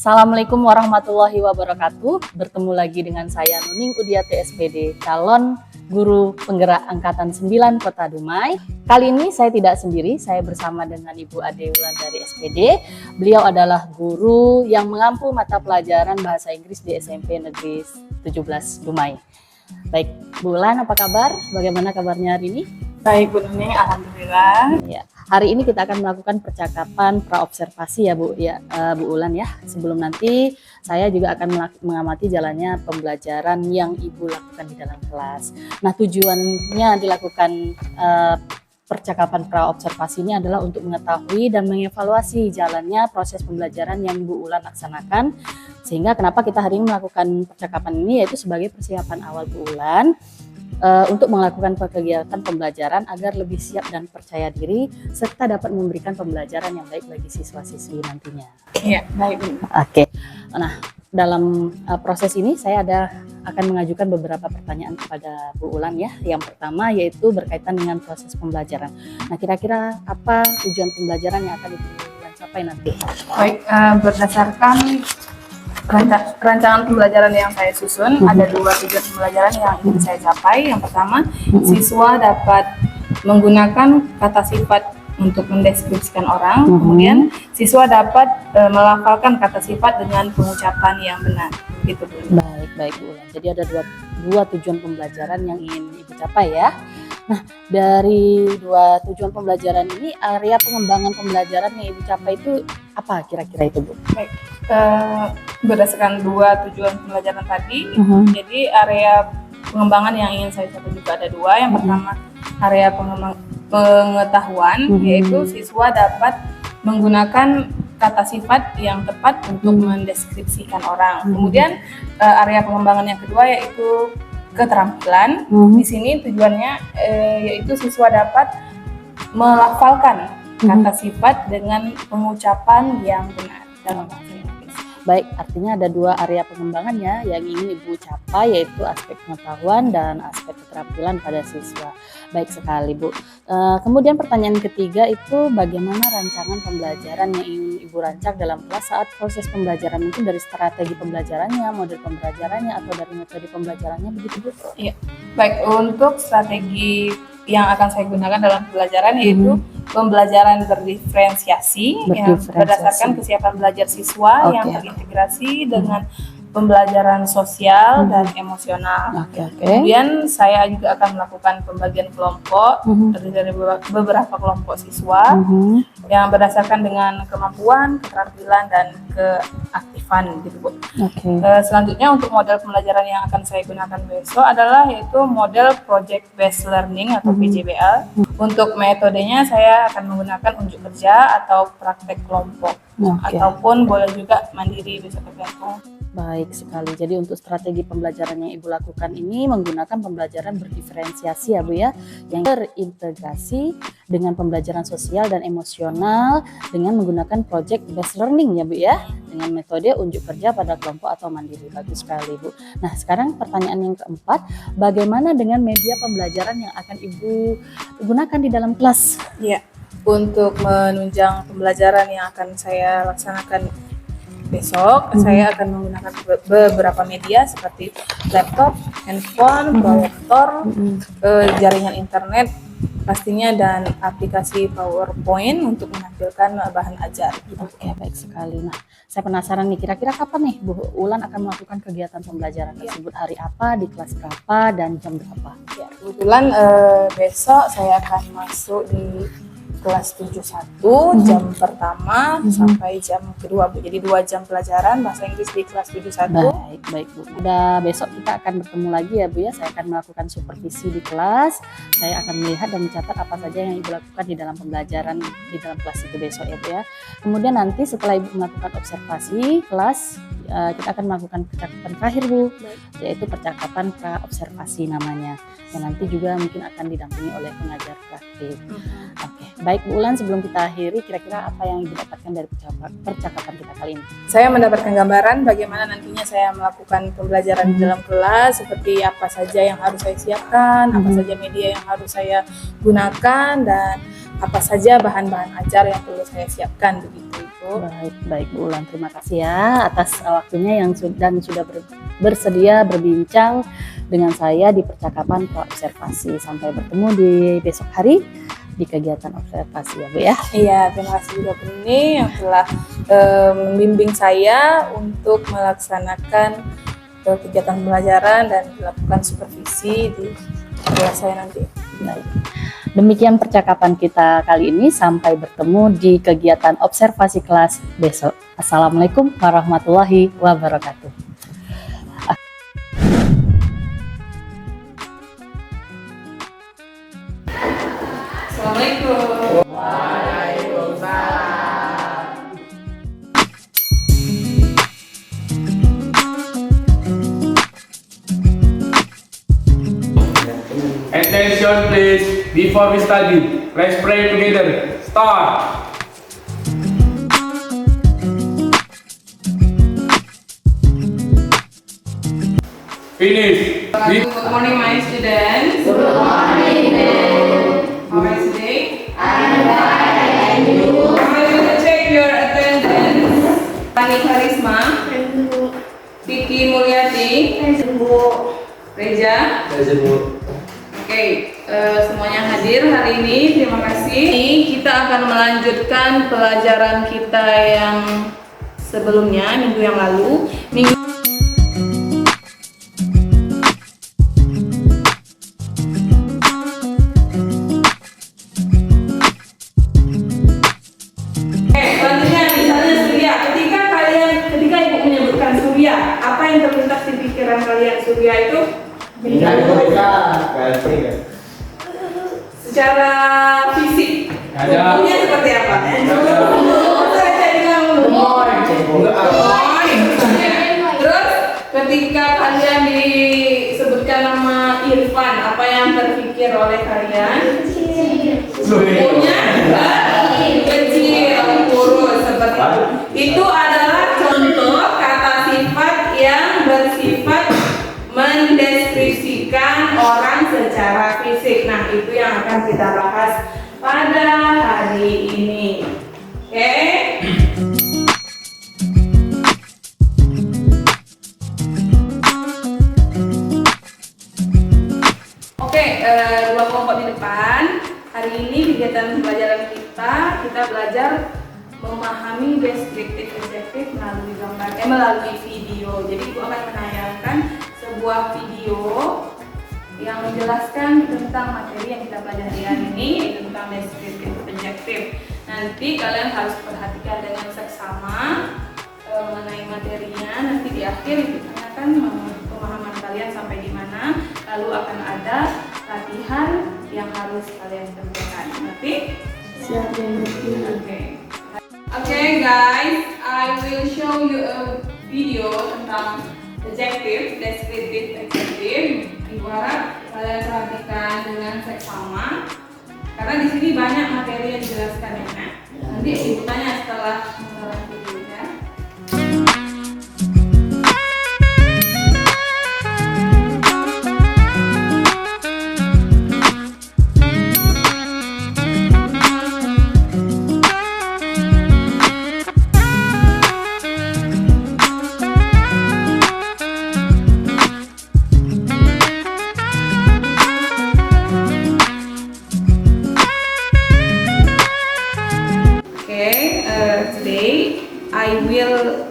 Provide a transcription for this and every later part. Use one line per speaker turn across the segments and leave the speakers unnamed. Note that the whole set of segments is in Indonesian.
Assalamualaikum warahmatullahi wabarakatuh. Bertemu lagi dengan saya Nuning Udiati SPD, calon guru penggerak Angkatan 9 Kota Dumai. Kali ini saya tidak sendiri, saya bersama dengan Ibu Ade Wulandari SPD. Beliau adalah guru yang mengampu mata pelajaran bahasa Inggris di SMP Negeri 17 Dumai. Baik, Bu Ulan, apa kabar? Bagaimana kabarnya hari ini?
Baik, Bu Nuning, alhamdulillah.
Ya, hari ini kita akan melakukan percakapan praobservasi ya Bu Ulan ya. Sebelum nanti saya juga akan mengamati jalannya pembelajaran yang Ibu lakukan di dalam kelas. Nah, tujuannya dilakukan percakapan praobservasi ini adalah untuk mengetahui dan mengevaluasi jalannya proses pembelajaran yang Ibu Ulan laksanakan. Sehingga kenapa kita hari ini melakukan percakapan ini, yaitu sebagai persiapan awal Bu Ulan untuk melakukan kegiatan pembelajaran agar lebih siap dan percaya diri serta dapat memberikan pembelajaran yang baik bagi siswa-siswi nantinya.
Iya, baik.
Oke. Nah, dalam proses ini saya akan mengajukan beberapa pertanyaan kepada Bu Ulan ya. Yang pertama yaitu berkaitan dengan proses pembelajaran. Nah, kira-kira apa tujuan pembelajaran yang akan Ibu Ulan capai nanti?
Baik, berdasarkan rancangan pembelajaran yang saya susun, ada dua tujuan pembelajaran yang ingin saya capai. Yang pertama, siswa dapat menggunakan kata sifat untuk mendeskripsikan orang. Kemudian siswa dapat melafalkan kata sifat dengan pengucapan yang benar. Gitu, Bu.
Baik Bu Ulan. Jadi ada dua tujuan pembelajaran yang ingin Ibu capai ya. Nah, dari dua tujuan pembelajaran ini, area pengembangan pembelajaran yang Ibu capai itu apa kira-kira itu, Bu?
Baik, berdasarkan dua tujuan pembelajaran tadi, jadi area pengembangan yang ingin saya capai juga ada dua. Yang pertama, area pengetahuan, yaitu siswa dapat menggunakan kata sifat yang tepat untuk mendeskripsikan orang. Kemudian area pengembangan yang kedua yaitu keterampilan. Di sini tujuannya yaitu siswa dapat melafalkan kata sifat dengan pengucapan yang benar dalam bahasa Inggris.
Baik, artinya ada dua area pengembangan ya yang ingin Ibu capai, yaitu aspek pengetahuan dan aspek keterampilan pada siswa. Baik sekali, Bu. Kemudian pertanyaan ketiga itu bagaimana rancangan pembelajaran yang ingin Ibu rancang dalam kelas saat proses pembelajaran, mungkin dari strategi pembelajarannya, model pembelajarannya, atau dari metode pembelajarannya, begitu Bu?
Iya. Baik, untuk strategi yang akan saya gunakan dalam pembelajaran yaitu pembelajaran berdiferensiasi yang berdasarkan kesiapan belajar siswa yang terintegrasi dengan pembelajaran sosial dan emosional. Kemudian saya juga akan melakukan pembagian kelompok dari beberapa kelompok siswa yang berdasarkan dengan kemampuan, keterampilan, dan keaktifan gitu, Bu. Selanjutnya untuk model pembelajaran yang akan saya gunakan besok adalah yaitu model Project Based Learning atau PJBL. Untuk metodenya saya akan menggunakan unjuk kerja atau praktek kelompok ataupun boleh juga mandiri, bisa tergantung.
Baik sekali. Jadi untuk strategi pembelajaran yang Ibu lakukan ini menggunakan pembelajaran berdiferensiasi ya Bu ya, yang terintegrasi dengan pembelajaran sosial dan emosional dengan menggunakan project based learning ya Bu ya, dengan metode unjuk kerja pada kelompok atau mandiri. Bagus sekali Bu. Nah, sekarang pertanyaan yang keempat, bagaimana dengan media pembelajaran yang akan Ibu gunakan di dalam kelas?
Ya, untuk menunjang pembelajaran yang akan saya laksanakan besok, saya akan menggunakan beberapa media seperti laptop, handphone, proyektor, jaringan internet pastinya, dan aplikasi PowerPoint untuk menampilkan bahan ajar.
Oke, baik sekali. Nah, saya penasaran nih, kira-kira kapan nih Bu Ulan akan melakukan kegiatan pembelajaran tersebut? Hari apa, di kelas berapa, dan jam berapa?
Ya, kebetulan besok saya akan masuk di kelas 71 jam pertama sampai jam kedua Bu. Jadi 2 jam pelajaran bahasa Inggris di kelas 71.
Baik Bu. Udah besok kita akan bertemu lagi ya Bu ya. Saya akan melakukan supervisi di kelas. Saya akan melihat dan mencatat apa saja yang Ibu lakukan di dalam pembelajaran di dalam kelas itu besok ya Bu ya. Kemudian nanti setelah Ibu melakukan observasi kelas, kita akan melakukan percakapan terakhir Bu, yaitu percakapan praobservasi namanya. Yang nanti juga mungkin akan didampingi oleh pengajar praktik. Oke, baik Bu Ulan, sebelum kita akhiri, kira-kira apa yang Ibu dapatkan dari percakapan kita kali ini?
Saya mendapatkan gambaran bagaimana nantinya saya melakukan pembelajaran di dalam kelas, seperti apa saja yang harus saya siapkan, apa saja media yang harus saya gunakan, dan apa saja bahan-bahan ajar yang perlu saya siapkan begitu. Bu.
Baik Bu Ulan, terima kasih ya atas waktunya yang sudah bersedia berbincang dengan saya di percakapan observasi. Sampai bertemu di besok hari di kegiatan observasi ya Bu ya.
Iya, terima kasih juga Bu Nini yang telah membimbing saya untuk melaksanakan kegiatan pembelajaran dan melakukan supervisi di kelas saya nanti.
Baik. Demikian percakapan kita kali ini, sampai bertemu di kegiatan observasi kelas besok. Assalamualaikum warahmatullahi wabarakatuh.
Assalamualaikum.
Attention please, before we study, let's pray together. Start! Finish!
Good morning, my students. Good morning. How are you today? I'm fine. And you? I'm going to check your attendance. Pani Karisma. Vicky Mulyati. Reja. Oke, semuanya hadir hari ini. Terima kasih. Kita akan melanjutkan pelajaran kita yang sebelumnya, minggu yang lalu. Selanjutnya misalnya surya. Ketika ibu menyebutkan surya, apa yang terlintas di pikiran kalian? Surya itu secara fisik bentuknya seperti apa? Terus ketika kalian disebutkan nama Irfan, apa yang terpikir oleh kalian? Umumnya kecil, kurus seperti itu. Itu adalah contoh kata sifat yang bersifat mendeskripsikan orang secara fisik. Nah, itu yang akan kita bahas pada hari ini. Oke? Oke, dua kelompok di depan. Hari ini kegiatan pembelajaran kita belajar memahami deskriptif adjektif melalui gambar, melalui video. Jadi, Ibu akan menayangkan sebuah video yang menjelaskan tentang materi yang kita pelajari hari ini, yaitu tentang deskriptif adjektif. Nanti kalian harus perhatikan dengan seksama mengenai materinya. Nanti di akhir ditanyakan pemahaman kalian sampai di mana, lalu akan ada latihan yang harus kalian kerjakan. Nanti siap yang Okay guys, I will show you a video tentang adjective, descriptive adjective. Ibu harap kalian perhatikan dengan seksama, karena di sini banyak materi yang dijelaskan ya. Nanti ibu tanya setelah menonton videonya. Today I will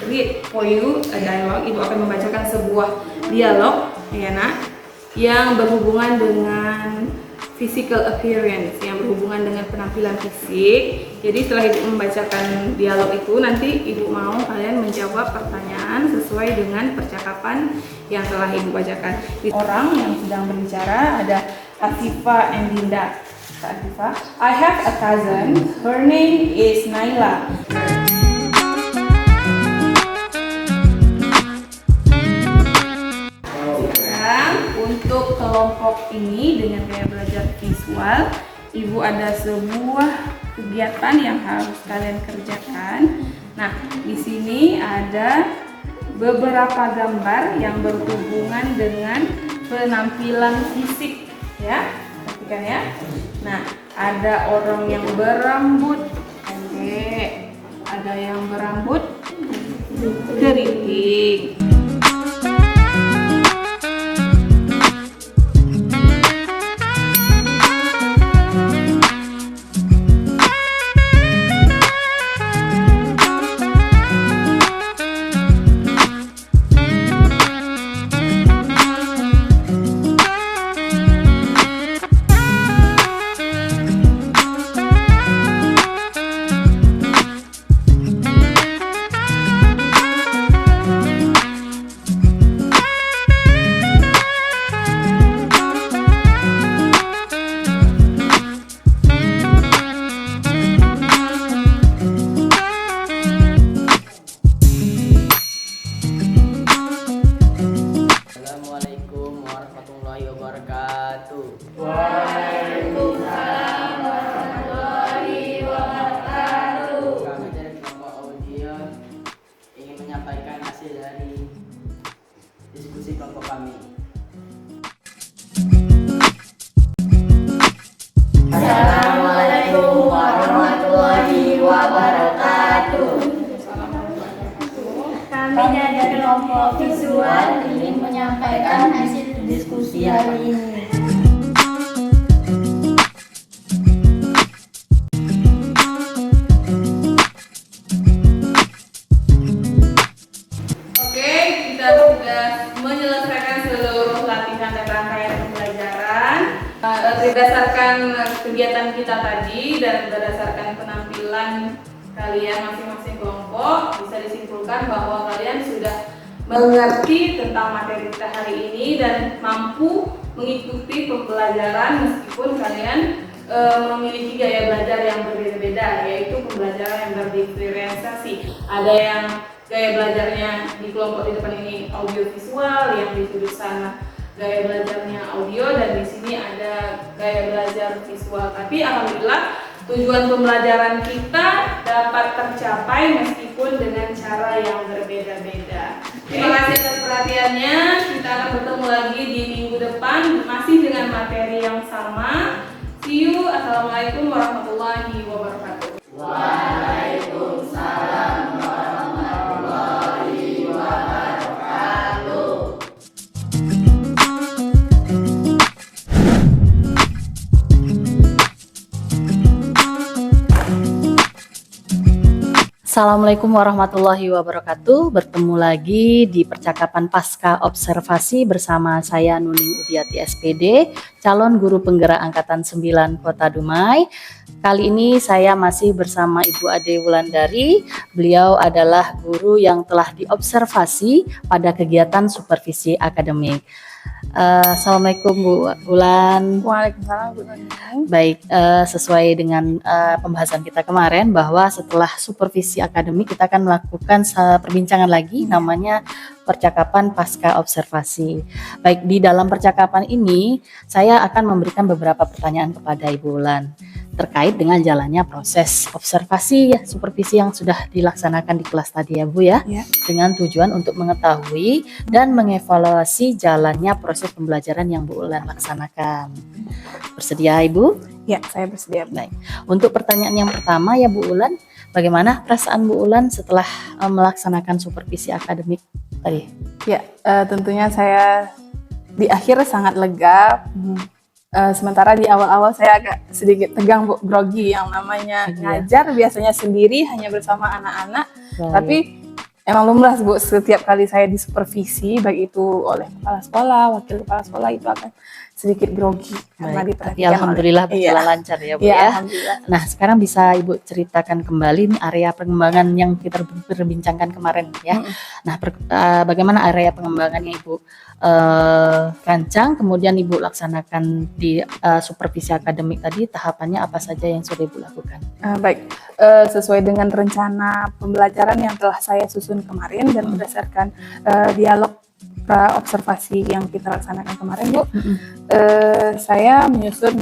read for you a dialogue. Ibu akan membacakan sebuah dialog ya nak, yang berhubungan dengan physical appearance, yang berhubungan dengan penampilan fisik. Jadi setelah ibu membacakan dialog itu, nanti ibu mau kalian menjawab pertanyaan sesuai dengan percakapan yang telah ibu bacakan. Orang yang sedang berbicara ada Afifa and Dinda. Afifa, I have a cousin. Her name is Naila. Sekarang untuk kelompok ini dengan gaya belajar visual, ibu ada sebuah kegiatan yang harus kalian kerjakan. Nah, di sini ada beberapa gambar yang berhubungan dengan penampilan fisik, ya. Perhatikan ya. Nah, ada orang yang berambut pendek, ada yang berambut keriting.
Assalamualaikum warahmatullahi wabarakatuh. Kami dari kelompok audio ingin menyampaikan hasil dari diskusi kelompok kami.
Assalamualaikum warahmatullahi wabarakatuh. Kami dari kelompok visual ingin menyampaikan hasil diskusi hari ini.
Oke, kita sudah menyelesaikan seluruh latihan dan rangkaian pembelajaran. Berdasarkan kegiatan kita tadi dan berdasarkan penampilan kalian masing-masing kelompok, bisa disimpulkan bahwa kalian sudah mengerti tentang materi kita hari ini dan mampu mengikuti pembelajaran meskipun kalian memiliki gaya belajar yang berbeda-beda, yaitu pembelajaran yang berdiferensiasi. Ada yang gaya belajarnya di kelompok di depan ini audio visual, yang di sudut sana gaya belajarnya audio, dan di sini ada gaya belajar visual. Tapi alhamdulillah tujuan pembelajaran kita dapat tercapai meskipun dengan cara yang berbeda-beda. Terima kasih atas perhatiannya. Kita akan bertemu lagi di minggu depan masih dengan materi yang sama. See you. Assalamualaikum warahmatullahi wabarakatuh.
Assalamualaikum warahmatullahi wabarakatuh. Bertemu lagi di percakapan pasca observasi bersama saya Nuning Udiati SPD, calon guru penggerak angkatan 9 Kota Dumai. Kali ini saya masih bersama Ibu Ade Wulandari. Beliau adalah guru yang telah diobservasi pada kegiatan supervisi akademik. Assalamualaikum Bu Wulan.
Waalaikumsalam Bu Nuning.
Baik, sesuai dengan pembahasan kita kemarin bahwa setelah supervisi akademik kita akan melakukan perbincangan lagi namanya percakapan pasca observasi. Baik, di dalam percakapan ini saya akan memberikan beberapa pertanyaan kepada Ibu Wulan terkait dengan jalannya proses observasi ya, supervisi yang sudah dilaksanakan di kelas tadi ya Bu ya, dengan tujuan untuk mengetahui dan mengevaluasi jalannya proses pembelajaran yang Bu Wulan laksanakan. Bersedia Ibu?
Ya, saya bersedia.
Baik. Untuk pertanyaan yang pertama ya Bu Wulan, bagaimana perasaan Bu Wulan setelah melaksanakan supervisi akademik tadi?
Ya, tentunya saya di akhir sangat lega. Sementara di awal-awal saya agak sedikit tegang, Bu, grogi, yang namanya ngajar biasanya sendiri hanya bersama anak-anak.
Baik.
Tapi emang lumrah Bu, setiap kali saya disupervisi baik itu oleh kepala sekolah, wakil kepala sekolah, itu akan sedikit grogi karena
Baik,
diperhatikan
tapi alhamdulillah
oleh,
berjalan lancar ya Bu
Iya,
ya.
alhamdulillah.
Nah, sekarang bisa Ibu ceritakan kembali nih area pengembangan yang kita perbincangkan kemarin ya. Nah, bagaimana area pengembangan yang Ibu rancang, kemudian Ibu laksanakan di supervisi akademik tadi, tahapannya apa saja yang sudah Ibu lakukan?
Baik, sesuai dengan rencana pembelajaran yang telah saya susun kemarin dan berdasarkan dialog pra-observasi yang kita laksanakan kemarin, Bu, saya menyusun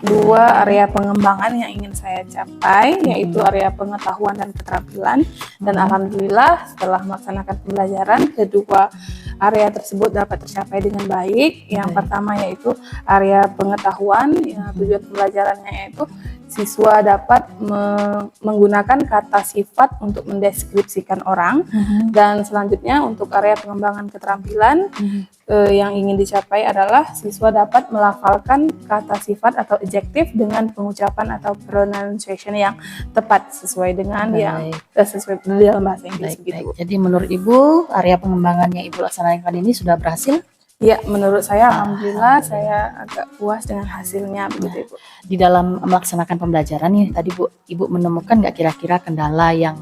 dua area pengembangan yang ingin saya capai, yaitu area pengetahuan dan keterampilan. Dan alhamdulillah setelah melaksanakan pembelajaran, kedua area tersebut dapat tercapai dengan baik. Yang pertama yaitu area pengetahuan, yang tujuan pembelajarannya yaitu siswa dapat menggunakan kata sifat untuk mendeskripsikan orang. Dan selanjutnya untuk area pengembangan keterampilan yang ingin dicapai adalah siswa dapat melafalkan kata sifat atau adjektif dengan pengucapan atau pronunciation yang tepat sesuai dengan yang sesuai dalam bahasa Inggris.
Baik. Jadi menurut Ibu, area pengembangan yang Ibu laksanakan ini sudah berhasil?
Ya, menurut saya alhamdulillah saya agak puas dengan hasilnya begitu Ibu.
Di dalam melaksanakan pembelajaran nih tadi Ibu menemukan nggak kira-kira kendala yang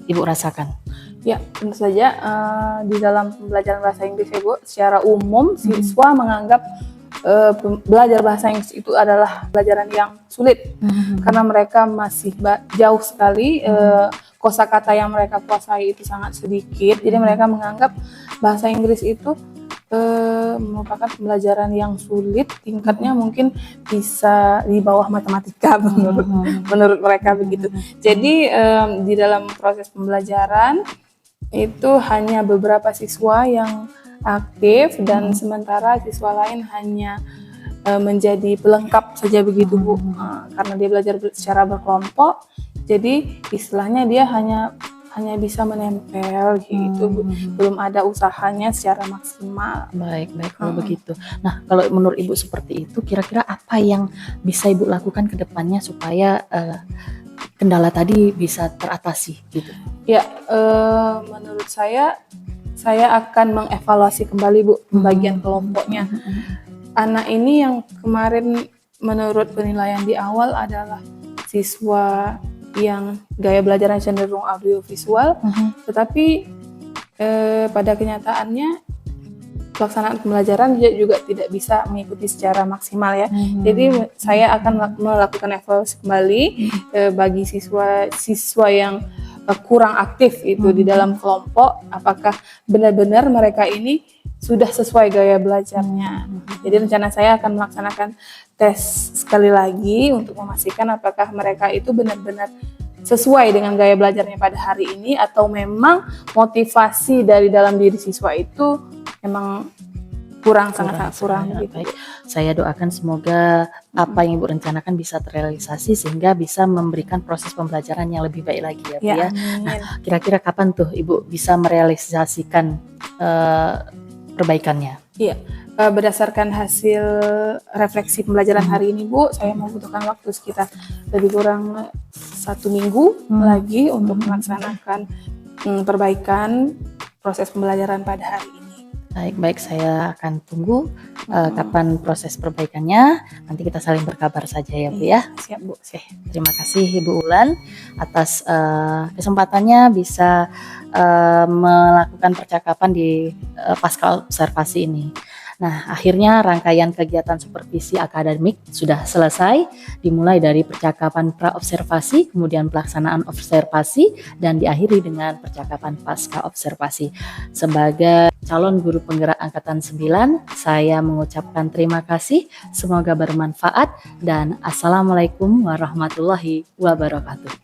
Ibu rasakan?
Ya, tentu saja di dalam pembelajaran bahasa Inggris Ibu, secara umum siswa menganggap belajar bahasa Inggris itu adalah pelajaran yang sulit karena mereka masih jauh sekali, kosakata yang mereka kuasai itu sangat sedikit, jadi mereka menganggap bahasa Inggris itu merupakan pembelajaran yang sulit, tingkatnya mungkin bisa di bawah matematika menurut mereka begitu. Jadi di dalam proses pembelajaran itu hanya beberapa siswa yang aktif dan sementara siswa lain hanya menjadi pelengkap saja begitu Bu. Karena dia belajar secara berkelompok, jadi istilahnya dia hanya bisa menempel gitu, belum ada usahanya secara maksimal.
Baik kalau begitu. Nah, kalau menurut Ibu seperti itu, kira-kira apa yang bisa Ibu lakukan ke depannya supaya kendala tadi bisa teratasi gitu?
Ya, menurut saya akan mengevaluasi kembali Bu pembagian kelompoknya. Anak ini yang kemarin menurut penilaian di awal adalah siswa yang gaya belajarnya cenderung audiovisual, tetapi pada kenyataannya pelaksanaan pembelajaran juga tidak bisa mengikuti secara maksimal ya. Jadi saya akan melakukan evaluasi kembali bagi siswa yang kurang aktif itu di dalam kelompok, apakah benar-benar mereka ini sudah sesuai gaya belajarnya. Jadi rencana saya akan melaksanakan tes sekali lagi untuk memastikan apakah mereka itu benar-benar sesuai dengan gaya belajarnya pada hari ini atau memang motivasi dari dalam diri siswa itu memang sangat kurang gitu.
Baik. Saya doakan semoga apa yang Ibu rencanakan bisa terrealisasi sehingga bisa memberikan proses pembelajaran yang lebih baik lagi ya Bu ya. Nah, kira-kira kapan tuh Ibu bisa merealisasikan perbaikannya?
Iya, berdasarkan hasil refleksi pembelajaran hari ini Bu, saya membutuhkan waktu sekitar lebih kurang 1 minggu lagi untuk melaksanakan perbaikan proses pembelajaran pada hari ini.
Baik, saya akan tunggu kapan proses perbaikannya. Nanti kita saling berkabar saja ya Bu ya.
Siap Bu.
Oke, terima kasih Ibu Ulan atas kesempatannya bisa melakukan percakapan di pasca observasi ini. Nah, akhirnya rangkaian kegiatan supervisi akademik sudah selesai, dimulai dari percakapan pra-observasi, kemudian pelaksanaan observasi, dan diakhiri dengan percakapan pasca observasi. Sebagai calon guru penggerak Angkatan 9, saya mengucapkan terima kasih, semoga bermanfaat, dan Assalamualaikum warahmatullahi wabarakatuh.